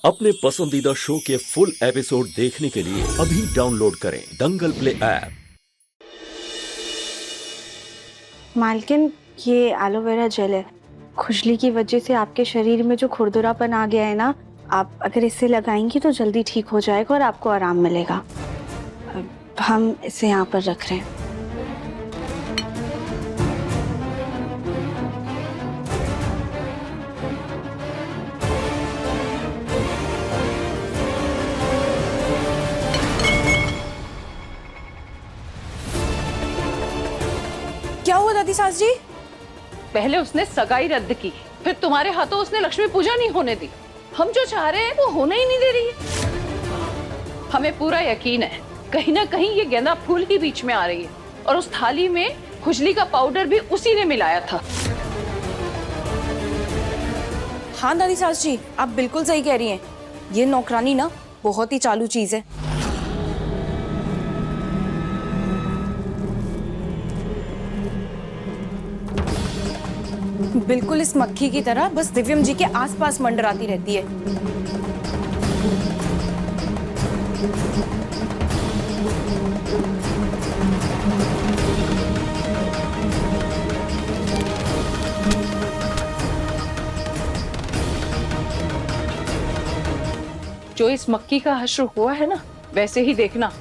अपने पसंदीदा शो के फुल एपिसोड देखने के लिए अभी डाउनलोड करें दंगल प्ले ऐप। मालकिन, ये एलोवेरा जेल है। खुजली की वजह से आपके शरीर में जो खुरदुरापन आ गया है ना, आप अगर इसे लगाएंगी तो जल्दी ठीक हो जाएगा और आपको आराम मिलेगा। अब हम इसे यहाँ पर रख रहे हैं। क्या हुआ दादी सास जी? पहले उसने सगाई रद्द की, फिर तुम्हारे हाथों उसने लक्ष्मी पूजा नहीं होने दी। हम जो चाह रहे हैं वो होने ही नहीं दे रही है। हमें पूरा यकीन है कहीं ना कहीं ये गेंदा फूल ही बीच में आ रही है, और उस थाली में खुजली का पाउडर भी उसी ने मिलाया था। हाँ दादी सास जी, आप बिल्कुल सही कह रही हैं। ये नौकरानी ना बहुत ही चालू चीज है। बिल्कुल इस मक्खी की तरह बस दिव्यम जी के आसपास मंडराती रहती है। जो इस मक्खी का हश्र हुआ है ना, वैसे ही देखना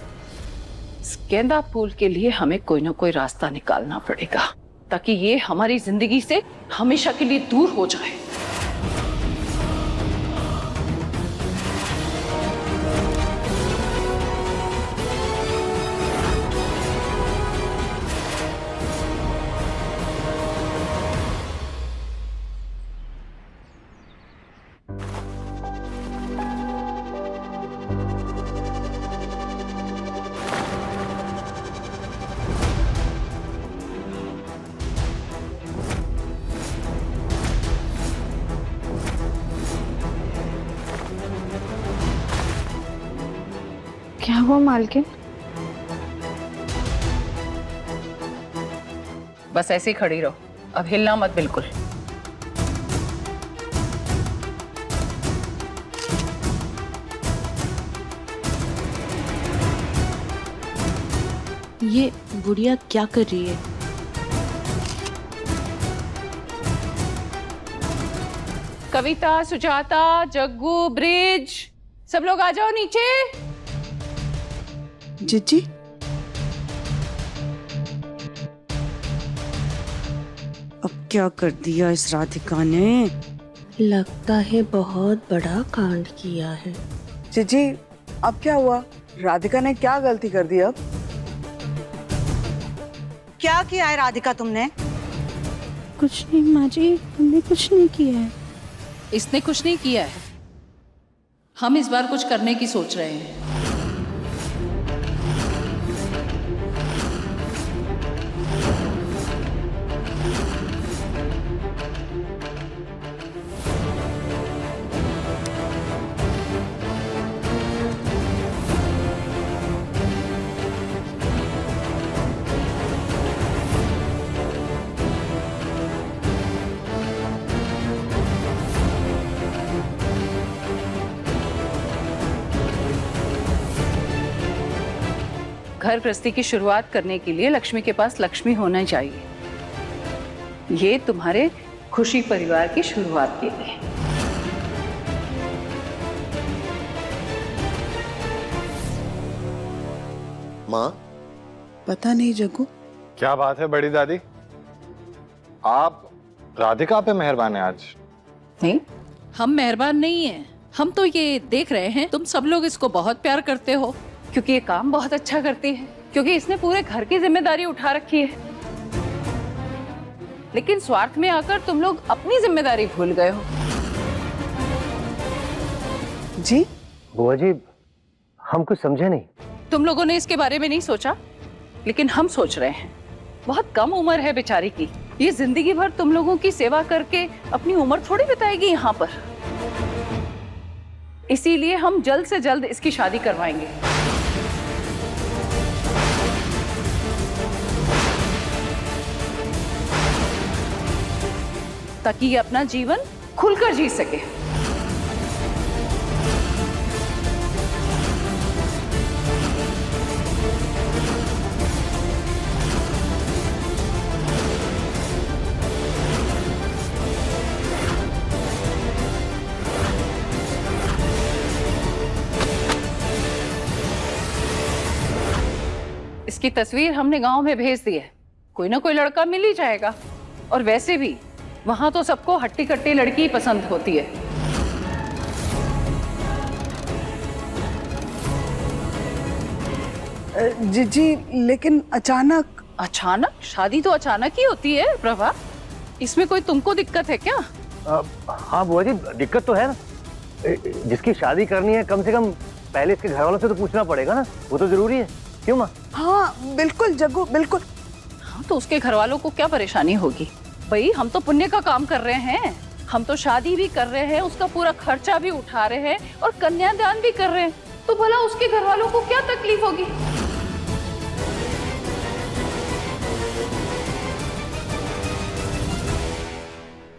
इस गेंदा फूल के लिए हमें कोई ना कोई रास्ता निकालना पड़ेगा, ताकि ये हमारी जिंदगी से हमेशा के लिए दूर हो जाए। क्या हुआ मालकिन? बस ऐसे ही खड़ी रहो, अब हिलना मत बिल्कुल। ये बुढ़िया क्या कर रही है? कविता, सुजाता, जग्गू, ब्रिज, सब लोग आ जाओ नीचे। जिज्जी, अब क्या कर दिया इस राधिका ने? लगता है बहुत बड़ा कांड किया है। जीजी, अब क्या हुआ? राधिका ने क्या गलती कर दी? अब क्या किया है राधिका तुमने? कुछ नहीं माँ जी, हमने कुछ नहीं किया है। इसने कुछ नहीं किया है। हम इस बार कुछ करने की सोच रहे हैं। घर गृहस्थी की शुरुआत करने के लिए लक्ष्मी के पास लक्ष्मी होना चाहिए। ये तुम्हारे खुशी परिवार की शुरुआत के लिए। माँ, पता नहीं जग्गू। क्या बात है बड़ी दादी, आप राधिका पे मेहरबान हैं आज। नहीं, हम मेहरबान नहीं हैं। हम तो ये देख रहे हैं तुम सब लोग इसको बहुत प्यार करते हो, क्योंकि ये काम बहुत अच्छा करती है, क्योंकि इसने पूरे घर की जिम्मेदारी उठा रखी है। लेकिन स्वार्थ में आकर तुम लोग अपनी जिम्मेदारी भूल गए हो। जी बुआ जी, हम कुछ समझे नहीं। तुम लोगों ने इसके बारे में नहीं सोचा, लेकिन हम सोच रहे हैं। बहुत कम उम्र है बेचारी की, ये जिंदगी भर तुम लोगों की सेवा करके अपनी उम्र थोड़ी बिताएगी यहाँ पर। इसीलिए हम जल्द से जल्द इसकी शादी करवाएंगे। ताकि ये अपना जीवन खुलकर जी सके। इसकी तस्वीर हमने गांव में भेज दी है, कोई ना कोई लड़का मिल ही जाएगा। और वैसे भी वहां तो सबको हट्टी कट्टी लड़की ही पसंद होती है। जी लेकिन अचानक। अचानक? शादी तो अचानक ही होती है प्रभा, इसमें कोई तुमको दिक्कत है क्या? हाँ बुआ जी, दिक्कत तो है ना। जिसकी शादी करनी है कम से कम पहले इसके घर वालों से तो पूछना पड़ेगा ना, वो तो जरूरी है। क्यों माँ? हाँ बिल्कुल जग्गू, बिल्कुल। हाँ तो उसके घर वालों को क्या परेशानी होगी? भाई हम तो पुण्य का काम कर रहे हैं, हम तो शादी भी कर रहे हैं, उसका पूरा खर्चा भी उठा रहे हैं और कन्यादान भी कर रहे हैं, तो भला उसके घर वालों को क्या तकलीफ होगी?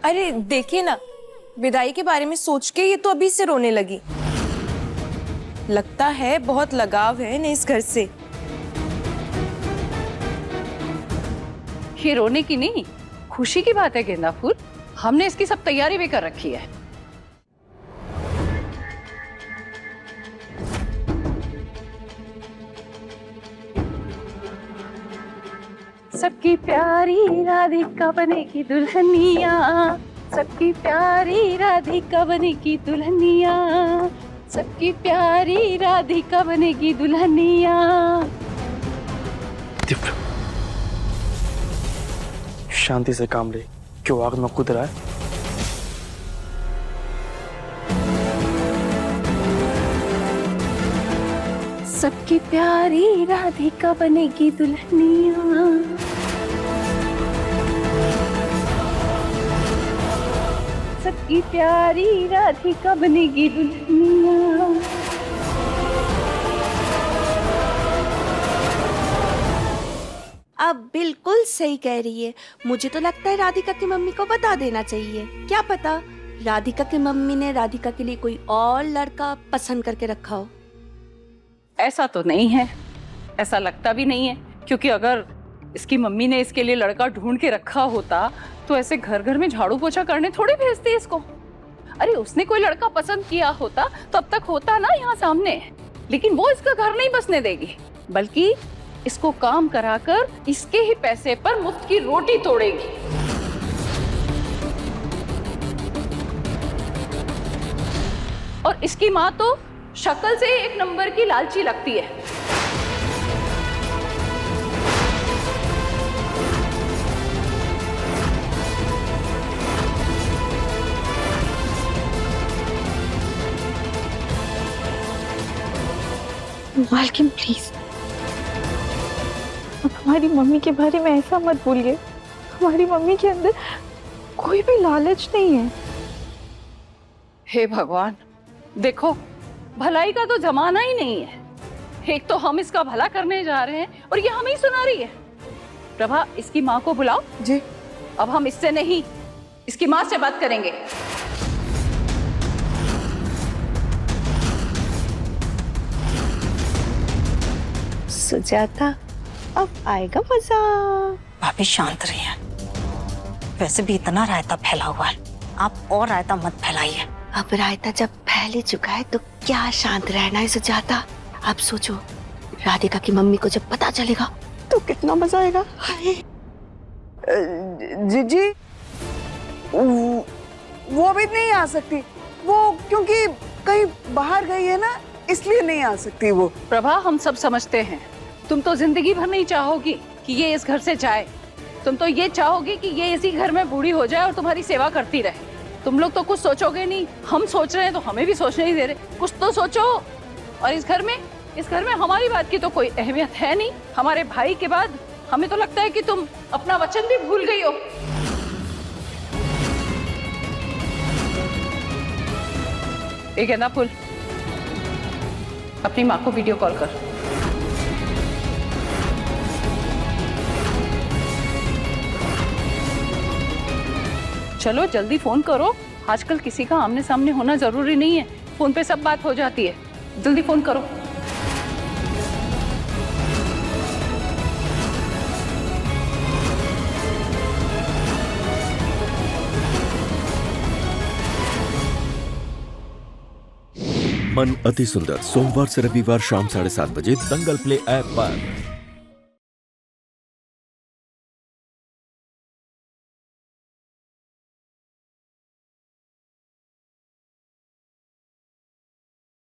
अरे देखिए ना, विदाई के बारे में सोच के ये तो अभी से रोने लगी। लगता है बहुत लगाव है इन्हें इस घर से। ये रोने की नहीं, खुशी की बात है गेंदा फूल। हमने इसकी सब तैयारी भी कर रखी है। सबकी प्यारी राधिका बनेगी दुल्हनिया, सबकी प्यारी राधिका बनेगी दुल्हनिया, सबकी प्यारी राधिका बनेगी दुल्हनिया। शांति से काम ले, क्यों आग में कूद रहा है? सबकी प्यारी राधिका बनेगी दुल्हनिया। सबकी प्यारी राधिका बनेगी दुल्हनिया। आप बिल्कुल सही कह रही है। मुझे तो लगता है राधिका की मम्मी को बता देना चाहिए। क्या पता राधिका की मम्मी ने राधिका के लिए कोई और लड़का पसंद करके रखा हो। ऐसा तो नहीं है, ऐसा लगता भी नहीं है, क्योंकि अगर इसकी मम्मी ने इसके लिए लड़का ढूंढ के रखा होता तो ऐसे घर घर में झाड़ू पोछा करने थोड़ी भेजती इसको। अरे उसने कोई लड़का पसंद किया होता तो अब तक होता ना यहाँ सामने। लेकिन वो इसका घर नहीं बसने देगी, बल्कि इसको काम कराकर इसके ही पैसे पर मुफ्त की रोटी तोड़ेगी। और इसकी माँ तो शक्ल से एक नंबर की लालची लगती है। मालकिन प्लीज, अब हमारी मम्मी के बारे में ऐसा मत बोलिए। हमारी मम्मी के अंदर कोई भी लालच नहीं है। हे भगवान, देखो भलाई का तो जमाना ही नहीं है। एक तो हम इसका भला करने जा रहे हैं और ये हमें ही सुना रही है। प्रभा, इसकी माँ को बुलाओ। जी। अब हम इससे नहीं, इसकी माँ से बात करेंगे। सुजाता, अब आएगा मजा। भाभी शांत रहिए, वैसे भी इतना रायता फैला हुआ है, आप और रायता मत फैलाइए। अब रायता जब फैल ही चुका है तो क्या शांत रहना है सुजाता। अब सोचो, राधिका की मम्मी को जब पता चलेगा तो कितना मजा आएगा। जी वो अभी नहीं आ सकती, वो क्योंकि कहीं बाहर गई है ना, इसलिए नहीं आ सकती वो। प्रभा, हम सब समझते हैं, तुम तो जिंदगी भर नहीं चाहोगी कि ये इस घर से जाए। तुम तो ये चाहोगी कि ये इसी घर में बूढ़ी हो जाए और तुम्हारी सेवा करती रहे। तुम लोग तो कुछ सोचोगे नहीं, हम सोच रहे हैं तो हमें भी सोचने नहीं दे रहे। कुछ तो सोचो। और इस घर में हमारी बात की तो कोई अहमियत है नहीं। हमारे भाई के बाद हमें तो लगता है कि तुम अपना वचन भी भूल गई हो। एक गेंदा फूल, अपनी माँ को वीडियो कॉल कर। चलो जल्दी फोन करो। आजकल किसी का आमने सामने होना जरूरी नहीं है, फोन पे सब बात हो जाती है। जल्दी फोन करो। मन अति सुंदर, सोमवार से रविवार शाम 7:30 बजे दंगल प्ले ऐप पर।